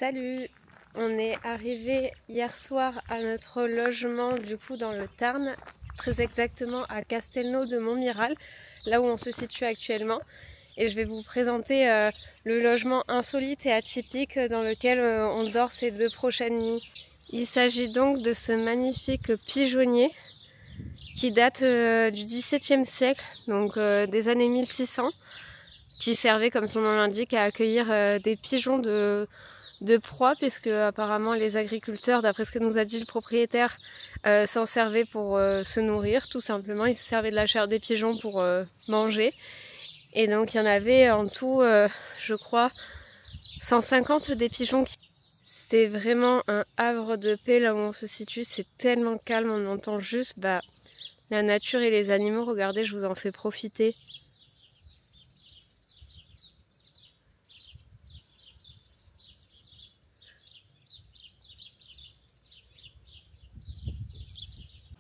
Salut! On est arrivé hier soir à notre logement du coup dans le Tarn, très exactement à Castelnau de Montmiral, là où on se situe actuellement. Et je vais vous présenter le logement insolite et atypique dans lequel on dort ces 2 prochaines nuits. Il s'agit donc de ce magnifique pigeonnier qui date du XVIIe siècle, donc des années 1600, qui servait, comme son nom l'indique, à accueillir des pigeons de proie, puisque apparemment les agriculteurs, d'après ce que nous a dit le propriétaire, s'en servaient pour se nourrir, tout simplement. Ils se servaient de la chair des pigeons pour manger. Et donc il y en avait en tout, je crois, 150 des pigeons. C'est vraiment un havre de paix là où on se situe. C'est tellement calme, on entend juste la nature et les animaux. Regardez, je vous en fais profiter.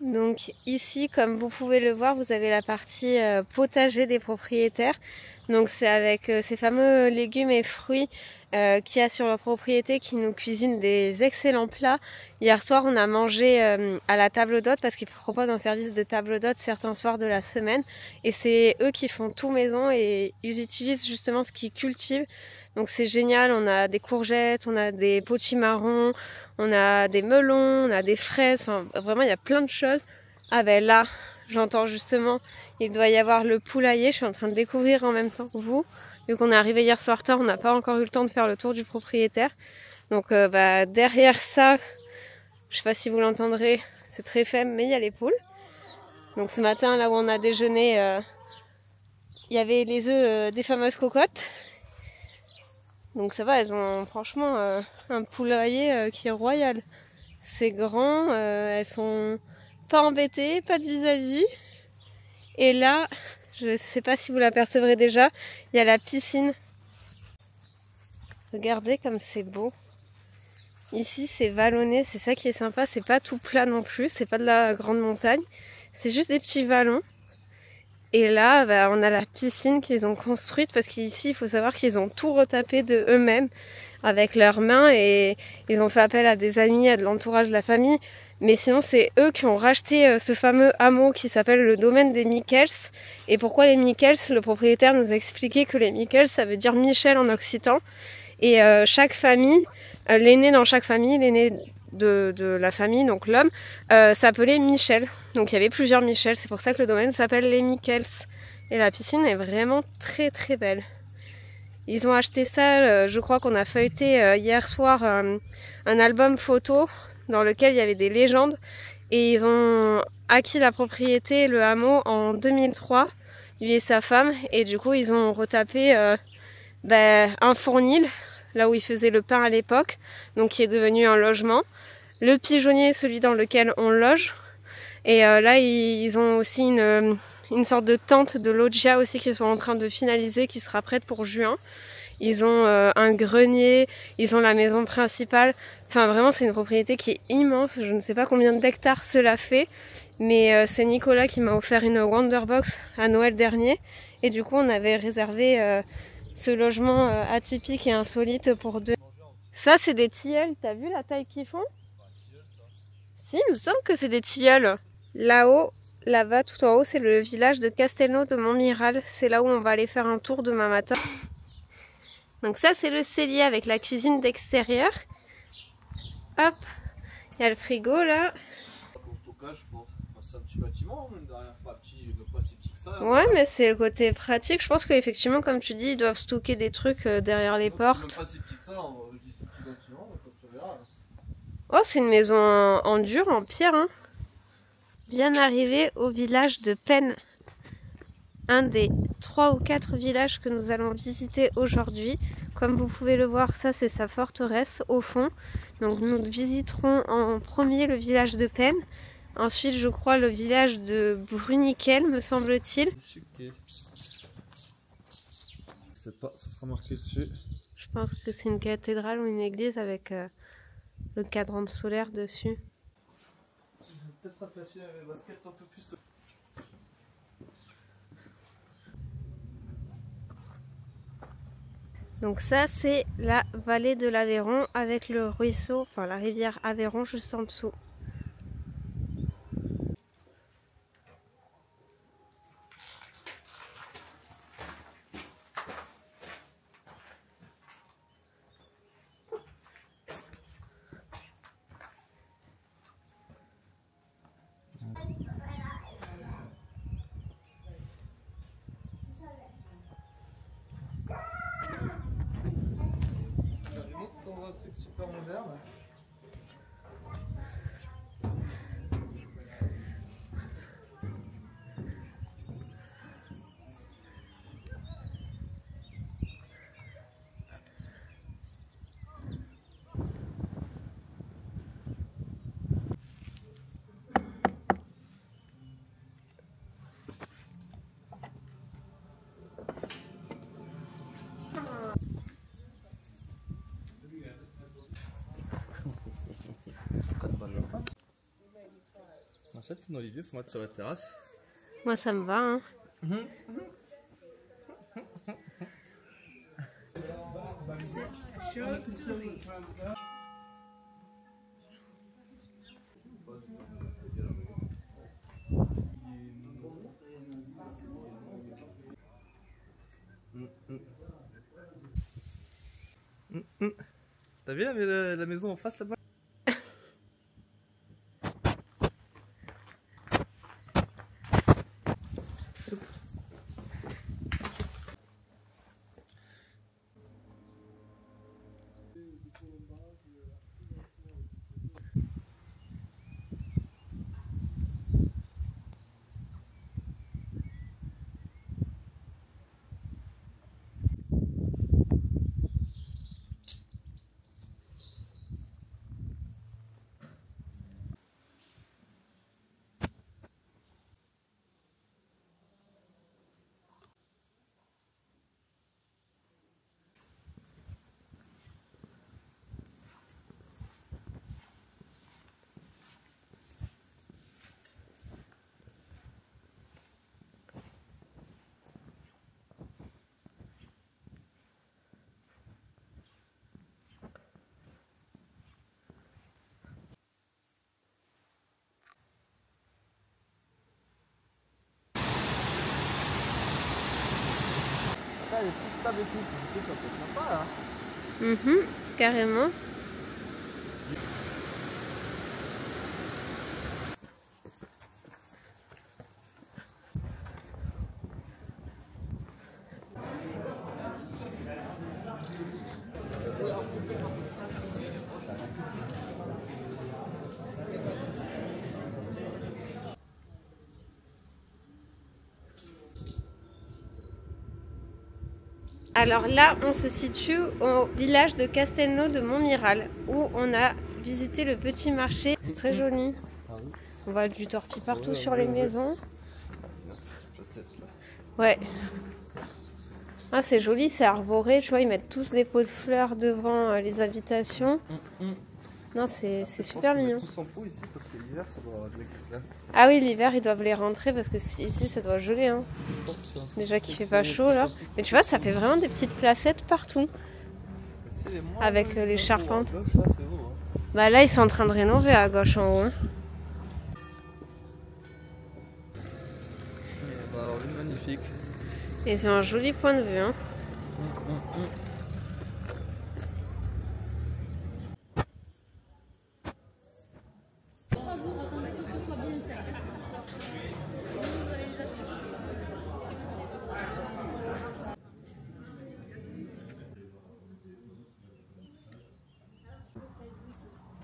Donc ici, comme vous pouvez le voir, vous avez la partie potager des propriétaires. Donc c'est avec ces fameux légumes et fruits qu'il y a sur leur propriété qui nous cuisinent des excellents plats. Hier soir, on a mangé à la table d'hôte parce qu'ils proposent un service de table d'hôte certains soirs de la semaine. Et c'est eux qui font tout maison et ils utilisent justement ce qu'ils cultivent. Donc c'est génial, on a des courgettes, on a des potimarrons, on a des melons, on a des fraises, enfin vraiment il y a plein de choses. Ah ben là, j'entends justement, il doit y avoir le poulailler, je suis en train de découvrir en même temps que vous. Vu qu'on est arrivé hier soir tard, on n'a pas encore eu le temps de faire le tour du propriétaire. Donc derrière ça, je sais pas si vous l'entendrez, c'est très faible, mais il y a les poules. Donc ce matin, là où on a déjeuné, il y avait les œufs des fameuses cocottes. Donc ça va, elles ont franchement un poulailler qui est royal. C'est grand, elles sont pas embêtées, pas de vis-à-vis. Et là, je sais pas si vous l'apercevrez déjà, il y a la piscine. Regardez comme c'est beau. Ici c'est vallonné, c'est ça qui est sympa, c'est pas tout plat non plus, c'est pas de la grande montagne. C'est juste des petits vallons. Et là, on a la piscine qu'ils ont construite parce qu'ici, il faut savoir qu'ils ont tout retapé de eux-mêmes avec leurs mains et ils ont fait appel à des amis, à de l'entourage de la famille. Mais sinon, c'est eux qui ont racheté ce fameux hameau qui s'appelle le domaine des Michels. Et pourquoi les Michels? Le propriétaire nous a expliqué que les Michels, ça veut dire Michel en occitan. Et chaque famille, l'aîné dans chaque famille, l'aîné de la famille, donc l'homme, s'appelait Michel. Donc il y avait plusieurs Michel, c'est pour ça que le domaine s'appelle les Michels. Et la piscine est vraiment très très belle. Ils ont acheté ça, je crois qu'on a feuilleté hier soir un album photo dans lequel il y avait des légendes. Et ils ont acquis la propriété, le hameau, en 2003, lui et sa femme. Et du coup ils ont retapé un fournil, là où ils faisaient le pain à l'époque, donc qui est devenu un logement. Le pigeonnier, celui dans lequel on loge. Et là, ils ont aussi une sorte de tente de loggia aussi qu'ils sont en train de finaliser, qui sera prête pour juin. Ils ont un grenier, ils ont la maison principale. Enfin, vraiment, c'est une propriété qui est immense. Je ne sais pas combien d'hectares cela fait. Mais c'est Nicolas qui m'a offert une Wonderbox à Noël dernier. Et du coup, on avait réservé ce logement atypique et insolite pour 2. Ça, c'est des tilleuls. T'as vu la taille qu'ils font? Si, il me semble que c'est des tilleuls. Là-haut, là-bas, tout en haut, c'est le village de Castelnau de Montmiral. C'est là où on va aller faire un tour demain matin. Donc ça, c'est le cellier avec la cuisine d'extérieur. Hop, il y a le frigo là. Pour stockage, je pense. C'est un petit bâtiment, même derrière, pas si petit que ça. Ouais, mais c'est le côté pratique. Je pense qu'effectivement, comme tu dis, ils doivent stocker des trucs derrière les portes. C'est même pas si petit que ça, je dis ce petit bâtiment, quand tu verras. Oh, c'est une maison en dur, en pierre. Hein. Bien arrivé au village de Penne. Un des 3 ou 4 villages que nous allons visiter aujourd'hui. Comme vous pouvez le voir, ça c'est sa forteresse au fond. Donc nous visiterons en premier le village de Penne. Ensuite, je crois, le village de Bruniquel, me semble-t-il. Ça sera marqué dessus. Je pense que c'est une cathédrale ou une église avec le cadran solaire dessus. Peut-être attacher les baskets un peu plus. Donc ça c'est la vallée de l'Aveyron avec le ruisseau, enfin la rivière Aveyron juste en dessous. Un truc super moderne. Ça, ton olivier, faut mettre sur la terrasse. Moi ça me va hein. T'as vu la maison en face là-bas? Les petites tables et tout, ça peut être sympa là. Carrément. Alors là, on se situe au village de Castelnau de Montmiral, où on a visité le petit marché. C'est très joli. On voit du torpille partout sur les maisons. Ouais. Ah, c'est joli, c'est arboré. Tu vois, ils mettent tous des pots de fleurs devant les habitations. Non, c'est super mignon. Tous en pot ici parce que l'hiver ça doit geler. Ah oui, l'hiver ils doivent les rentrer parce que ici ça doit geler. Hein. Déjà qu'il fait pas chaud là. Mais tu vois, ça fait vraiment des petites placettes partout. Avec les charpentes. Bah là, ils sont en train de rénover à gauche en haut. Hein. Alors, magnifique. Et c'est un joli point de vue. Hein.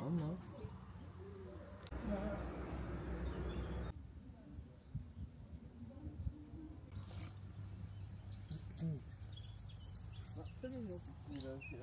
Oh mince. C'est mignon, ce petit village.